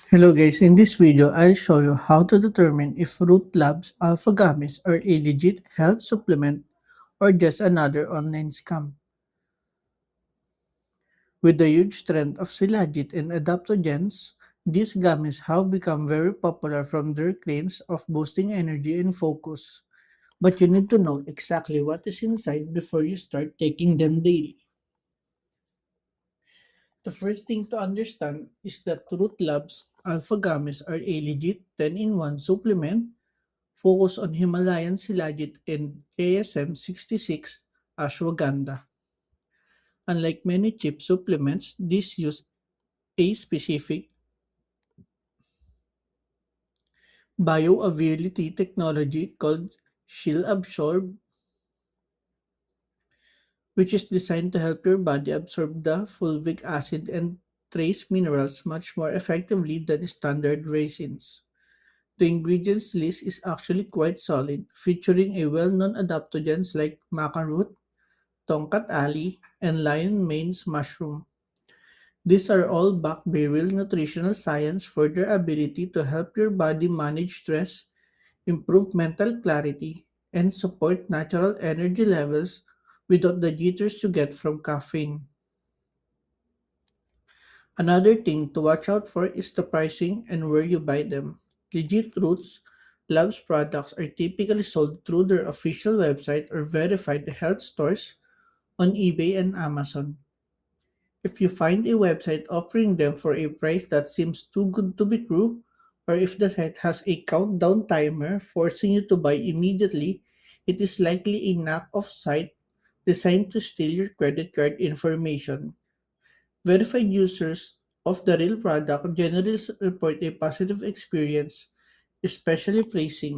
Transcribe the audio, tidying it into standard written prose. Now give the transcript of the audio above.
Hello guys, in this video, I'll show you how to determine if Root Labs alpha gummies are a legit health supplement or just another online scam. With the huge trend of Shilajit and adaptogens, these gummies have become very popular from their claims of boosting energy and focus. But you need to know exactly what is inside before you start taking them daily. The first thing to understand is that Root Labs alpha gummies are a legit 10-in-1 supplement focus on Himalayan Silagit and KSM 66 ashwagandha. Unlike many cheap supplements, these use a specific bioavailability technology called Shield Absorb, which is designed to help your body absorb the fulvic acid and trace minerals much more effectively than standard resins. The ingredients list is actually quite solid, featuring a well-known adaptogens like maca root, Tongkat Ali, and lion mane's mushroom. These are all backed by real nutritional science for their ability to help your body manage stress, improve mental clarity, and support natural energy levels without the jitters you get from caffeine. Another thing to watch out for is the pricing and where you buy them. Legit Roots Labs products are typically sold through their official website or verified health stores on eBay and Amazon. If you find a website offering them for a price that seems too good to be true, or if the site has a countdown timer forcing you to buy immediately, it is likely a knock-off site designed to steal your credit card information. Verified users of the real product generally report a positive experience, especially pricing.